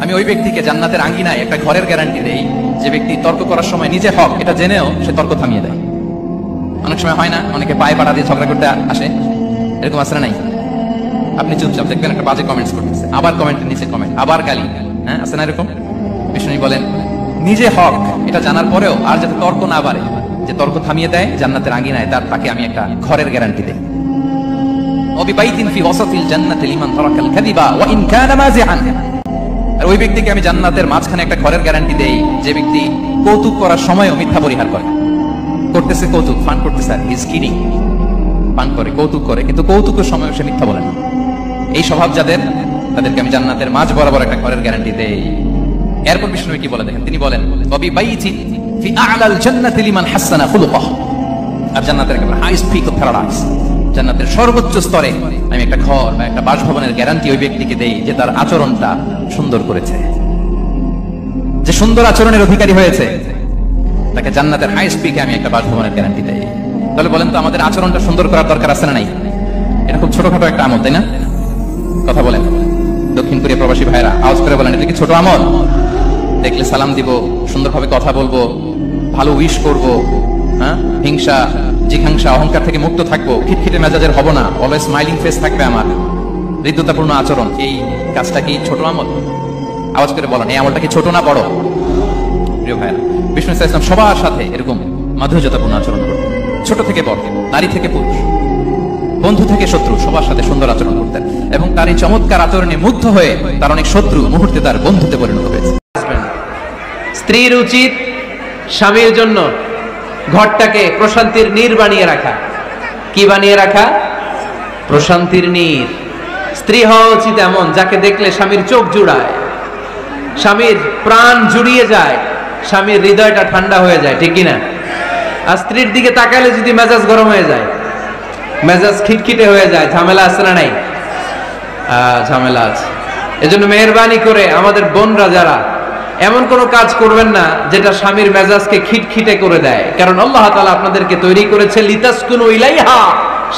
আমি ওই ব্যক্তিকে জান্নাতের আঙ্গিনায় একটা ঘরের গ্যারান্টি দেই যে ব্যক্তি তর্ক করার সময় নিজে হক এটা জেনেও সে তর্ক থামিয়ে দেয়। অনেক সময় হয় না, অনেকে পায়ে পাড়া দিয়ে ঝগড়া করতে আসে, এরকম আসে না নাই? আপনি চুপচাপ দেখবেন একটা বাজে কমেন্টস করতেছে, আবার কমেন্টের নিচে কমেন্ট, আবার গালি, হ্যাঁ আছে না এরকম? বিষ্ণু বলেন নিজে হক এটা জানার পরেও আর যাতে তর্ক না বাড়ে, যে তর্ক থামিয়ে দেয় জান্নাতের আঙ্গিনায়, তাকে আমি একটা ঘরের গ্যারান্টি দেই। ওয়াবিবাইতিন ফি ওয়াসাতিল জান্নাতি লিমান তারাকাল কাযিবা ওয়া ইন কানা মাযিআন। আর ওই ব্যক্তিকে আমি জান্নাতের মাঝখানে একটা ঘরের গ্যারান্টি দেই যে ব্যক্তি কৌতুক করার সময়ও মিথ্যা পরিহার করে। করতেছে কৌতুক, ফান করতেছে, আর ইজ কিডিং, পান করে, কৌতুক করে, কিন্তু কৌতুকের সময় সে মিথ্যা বলে না। এই স্বভাব যাদের, তাদেরকে আমি জান্নাতের মাঝ বরাবর একটা ঘরের গ্যারান্টি দেই। এরপর বিষ্ণু কি বলে দেখেন, তিনি বলেন ওয়াবিবাইতিন ফি আ'লাল জান্নাতি লিমান হাসানা খুলুকাহু। আর জান্নাতের একেবারে হাইস্ট পিক অফ প্যারাডাইস, জান্নাতের সর্বোচ্চ স্তরে আমি একটা ঘর বা একটা বাসভবনের গ্যারান্টি ওই ব্যক্তিকে দেই যে তার আচরণটা সুন্দর করেছে, যে সুন্দর আচরণের অধিকারী হয়েছে, তাকে জান্নাতের হাইস্ট পিকে আমি একটা বাসভবনের গ্যারান্টি দেই। তাহলে বলেন তো আমাদের আচরণটা সুন্দর করার দরকার আছে না নাই? এটা খুব ছোটখাটো একটা আমল, তাই না? কথা বলেন দক্ষিণ কোরিয়া প্রবাসী ভাইরা, আওয়াজ করে বলেন এটা কি ছোট আমল? দেখলে সালাম দিব, সুন্দরভাবে কথা বলবো, ভালো উইশ করব, হ্যাঁ, হিংসা জিঘাংসা অহংকার থেকে মুক্ত থাকবো, খিটখিটে মেজাজের হব না, অলওয়েজ স্মাইলিং ফেস থাকবে আমার, হৃদ্যতাপূর্ণ আচরণ। এই কাজটা কি ছোট আমল? আওয়াজ করে বলেন এই আমলটা কি ছোট না বড়? প্রিয় ভাইরা, বিষ্ণু ইসলাম সবার সাথে এরকম মাধুর্যতাপূর্ণ আচরণ করতেন, ছোট থেকে বড়, নারী থেকে পুরুষ, বন্ধু থেকে শত্রু, সবার সাথে সুন্দর আচরণ করতেন। এবং তার এই চমৎকার আচরণে মুগ্ধ হয়ে তার অনেক শত্রু মুহূর্তে তার বন্ধুতে পরিণত হয়েছে। স্ত্রীর উচিত স্বামীর জন্য ঘরটাকে প্রশান্তির নীর বানিয়ে রাখা। কি বানিয়ে রাখা? প্রশান্তির নীর। স্ত্রী হওয়া উচিত এমন যাকে দেখলে স্বামীর চোখ জুড়ায়, স্বামীর প্রাণ জুড়িয়ে যায়, স্বামীর হৃদয়টা ঠান্ডা হয়ে যায়, ঠিক কিনা? আর স্ত্রীর দিকে তাকালে যদি মেজাজ গরম হয়ে যায়, মেজাজ খিটখিটে হয়ে যায়, ঝামেলা আছে না নাই? ঝামেলা আছে। এজন্য মেহেরবানি করে আমাদের বোনরা যারা, এমন কোন কাজ করবেন না যেটা স্বামীর মেজাজকে খিটখিটে করে দেয়, কারণ আল্লাহ তাআলা আপনাদেরকে তৈরি করেছে লিতাসকুনু ইলাইহা,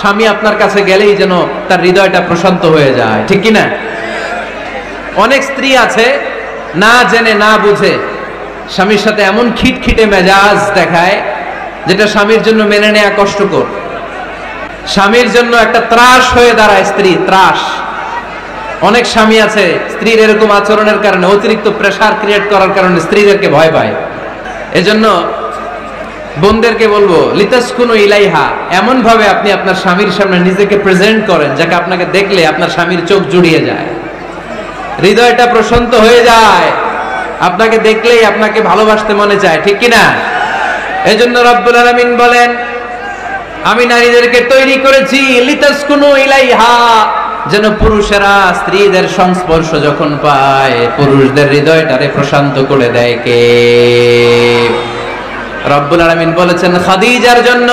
স্বামী আপনার কাছে গেলেই যেন তার হৃদয়টা প্রশান্ত হয়ে যায়, ঠিক কিনা? অনেক স্ত্রী আছে না জেনে না বুঝে স্বামীর সাথে এমন খিটখিটে মেজাজ দেখায় যেটা স্বামীর জন্য মেনে নেওয়া কষ্টকর, স্বামীর জন্য একটা ত্রাস হয়ে দাঁড়ায় স্ত্রী, ত্রাস। অনেক স্বামী আছে স্ত্রীর এরকম আচরণের কারণে, অতিরিক্ত প্রেসার ক্রিয়েট করার কারণে স্ত্রীদেরকে ভয় পায়। এজন্য বোনদেরকে বলবো লিতাসকুনু ইলাইহা, এমন ভাবে আপনি আপনার স্বামীর সামনে নিজেকে প্রেজেন্ট করেন যাকে আপনাকে দেখলে আপনার স্বামীর চোখ জুড়িয়ে যায়, হৃদয়টা প্রশান্ত হয়ে যায়, আপনাকে দেখলেই আপনাকে ভালোবাসতে মনে চায়, ঠিক কিনা? এজন্য রব্বুল আলামিন বলেন আমি নারীদেরকে তৈরি করেছি লিতাসকুনু ইলাইহা, যেন পুরুষেরা স্ত্রীদের সংস্পর্শ যখন পায় পুরুষদের হৃদয়টারে প্রশান্ত করে দেয়। কে? রব্বুল আলামিন বলেছেন খাদিজার জন্য